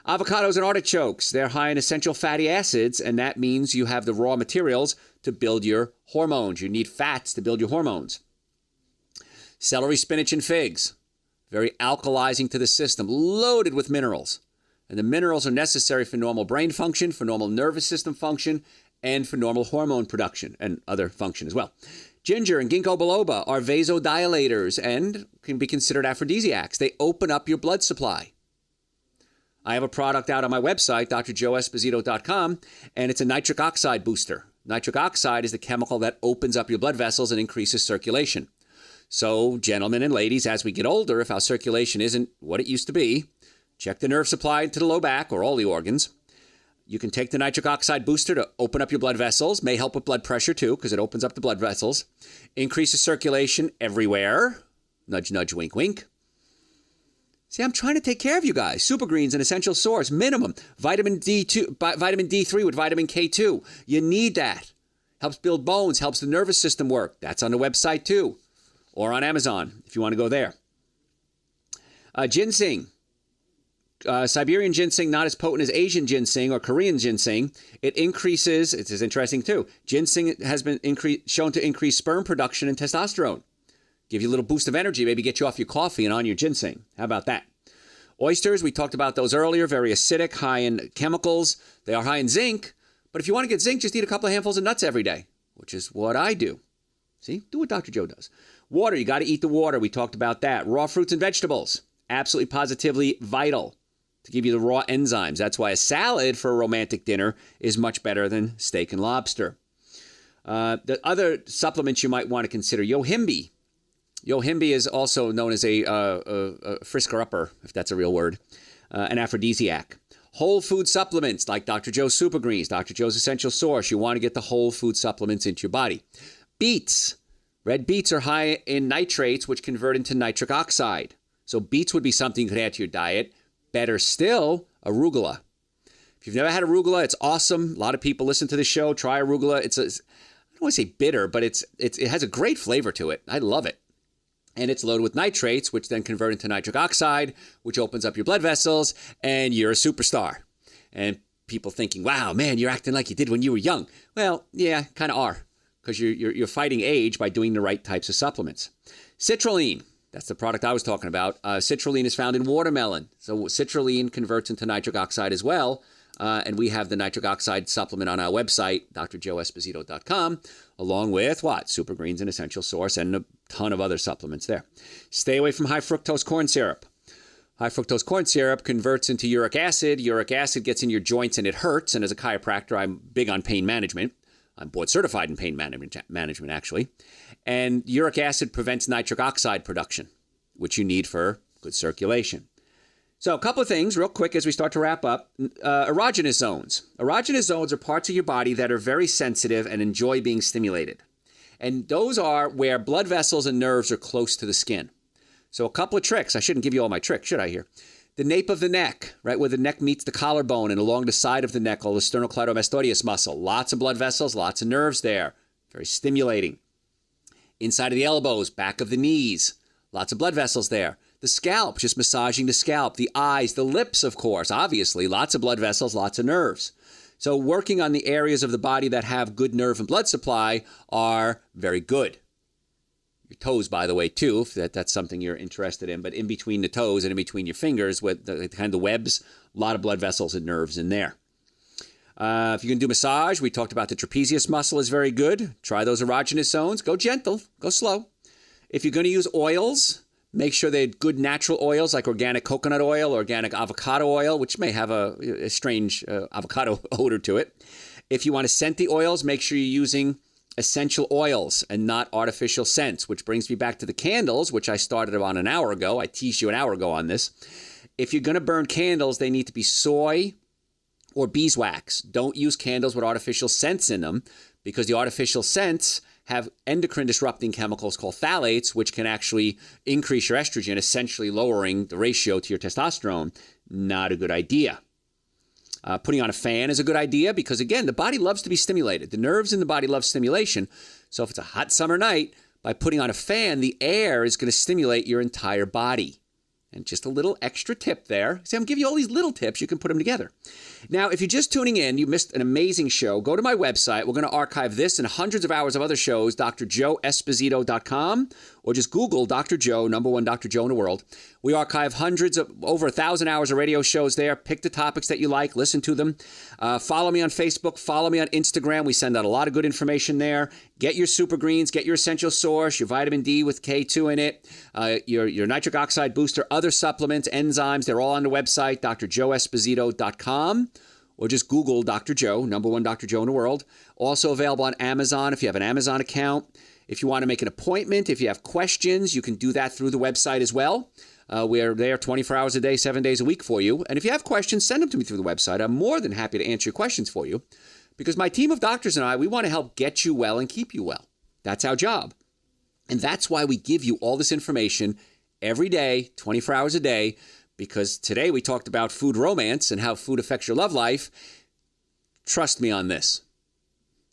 Avocados and artichokes, they're high in essential fatty acids, and that means you have the raw materials to build your hormones. You need fats to build your hormones. Celery, spinach, and figs, very alkalizing to the system, loaded with minerals. And the minerals are necessary for normal brain function, for normal nervous system function, and for normal hormone production and other function as well. Ginger and ginkgo biloba are vasodilators and can be considered aphrodisiacs. They open up your blood supply. I have a product out on my website, drjoeesposito.com, and it's a nitric oxide booster. Nitric oxide is the chemical that opens up your blood vessels and increases circulation. So, gentlemen and ladies, as we get older, if our circulation isn't what it used to be, check the nerve supply to the low back or all the organs. You can take the nitric oxide booster to open up your blood vessels. May help with blood pressure too, because it opens up the blood vessels. Increases circulation everywhere. Nudge, nudge, wink, wink. See, I'm trying to take care of you guys. Super Greens, an essential source, minimum. Vitamin D2, vitamin D3 with vitamin K2. You need that. Helps build bones, helps the nervous system work. That's on the website too, or on Amazon if you want to go there. Ginseng. Siberian ginseng, not as potent as Asian ginseng or Korean ginseng. It increases, it is interesting too, ginseng has been shown to increase sperm production and testosterone. Give you a little boost of energy, maybe get you off your coffee and on your ginseng. How about that? Oysters, we talked about those earlier, very acidic, high in chemicals. They are high in zinc, but if you want to get zinc, just eat a couple of handfuls of nuts every day, which is what I do. See, do what Dr. Joe does. Water, you got to eat the water. We talked about that. Raw fruits and vegetables, absolutely positively vital to give you the raw enzymes. That's why a salad for a romantic dinner is much better than steak and lobster. The other supplements you might want to consider, yohimbe. Yohimbe is also known as a frisker-upper, if that's a real word, an aphrodisiac. Whole food supplements like Dr. Joe's Super Greens, Dr. Joe's Essential Source. You want to get the whole food supplements into your body. Beets. Red beets are high in nitrates, which convert into nitric oxide. So beets would be something you could add to your diet. Better still, arugula. If you've never had arugula, it's awesome. A lot of people listen to the show, try arugula. I don't want to say bitter, but it has a great flavor to it. I love it. And it's loaded with nitrates, which then convert into nitric oxide, which opens up your blood vessels, and you're a superstar. And people thinking, wow, man, you're acting like you did when you were young. Well, yeah, kind of are, because you're fighting age by doing the right types of supplements. Citrulline, that's the product I was talking about. Citrulline is found in watermelon. So citrulline converts into nitric oxide as well. And we have the nitric oxide supplement on our website, drjoeesposito.com, along with what? Super Greens and Essential Source and a ton of other supplements there. Stay away from high fructose corn syrup. High fructance corn syrup converts into uric acid. Uric acid gets in your joints and it hurts. And as a chiropractor, I'm big on pain management. I'm board certified in pain management, actually. And uric acid prevents nitric oxide production, which you need for good circulation. So a couple of things real quick as we start to wrap up. Erogenous zones. Erogenous zones are parts of your body that are very sensitive and enjoy being stimulated. And those are where blood vessels and nerves are close to the skin. So a couple of tricks. I shouldn't give you all my tricks, should I here? The nape of the neck, right where the neck meets the collarbone and along the side of the neck, called the sternocleidomastoideus muscle. Lots of blood vessels, lots of nerves there. Very stimulating. Inside of the elbows, back of the knees. Lots of blood vessels there. The scalp, just massaging the scalp. The eyes, the lips, of course, obviously. Lots of blood vessels, lots of nerves. So working on the areas of the body that have good nerve and blood supply are very good. Your toes, by the way, too, if that's something you're interested in. But in between the toes and in between your fingers, with the kind of webs, a lot of blood vessels and nerves in there. If you can do massage, we talked about the trapezius muscle is very good. Try those erogenous zones. Go gentle, go slow. If you're going to use oils, make sure they're good natural oils like organic coconut oil, organic avocado oil, which may have a strange avocado odor to it. If you want to scent the oils, make sure you're using essential oils and not artificial scents, which brings me back to the candles, which I started on an hour ago. I teased you an hour ago on this. If you're going to burn candles, they need to be soy or beeswax. Don't use candles with artificial scents in them because the artificial scents have endocrine disrupting chemicals called phthalates, which can actually increase your estrogen, essentially lowering the ratio to your testosterone. Not a good idea. Putting on a fan is a good idea because, again, the body loves to be stimulated. The nerves in the body love stimulation. So if it's a hot summer night, by putting on a fan, the air is going to stimulate your entire body. And just a little extra tip there. See, I'm giving you all these little tips. You can put them together. Now, if you're just tuning in, you missed an amazing show. Go to my website. We're going to archive this and hundreds of hours of other shows, drjoeesposito.com, or just Google Dr. Joe, #1 Dr. Joe in the world. We archive hundreds of, over 1,000 hours of radio shows there. Pick the topics that you like. Listen to them. Follow me on Facebook. Follow me on Instagram. We send out a lot of good information there. Get your Super Greens. Get your Essential Source, your vitamin D with K2 in it, your nitric oxide booster, other supplements, enzymes. They're all on the website, drjoeesposito.com, or just Google Dr. Joe, #1 Dr. Joe in the world. Also available on Amazon if you have an Amazon account. If you want to make an appointment, if you have questions, you can do that through the website as well. We're there 24 hours a day, 7 days a week for you. And if you have questions, send them to me through the website. I'm more than happy to answer your questions for you because my team of doctors and I, we want to help get you well and keep you well. That's our job. And that's why we give you all this information every day, 24 hours a day, because today we talked about food romance and how food affects your love life. Trust me on this.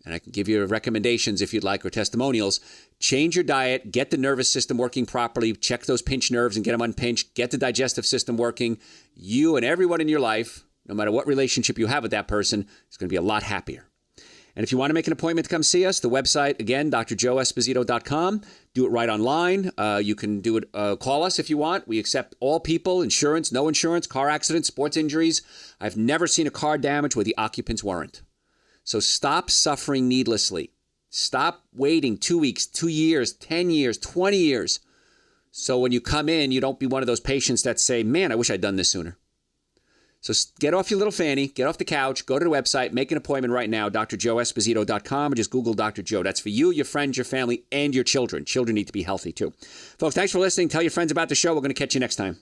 And I can give you recommendations if you'd like or testimonials. Change your diet, get the nervous system working properly, check those pinched nerves and get them unpinched, get the digestive system working. You and everyone in your life, no matter what relationship you have with that person, is going to be a lot happier. And if you want to make an appointment to come see us, the website, again, drjoeesposito.com. Do it right online. You can do it. Call us if you want. We accept all people, insurance, no insurance, car accidents, sports injuries. I've never seen a car damage where the occupants weren't. So stop suffering needlessly. Stop waiting 2 weeks, 2 years, 10 years, 20 years. So when you come in, you don't be one of those patients that say, man, I wish I'd done this sooner. So get off your little fanny, get off the couch, go to the website, make an appointment right now, drjoeesposito.com, or just Google Dr. Joe. That's for you, your friends, your family, and your children. Children need to be healthy too. Folks, thanks for listening. Tell your friends about the show. We're going to catch you next time.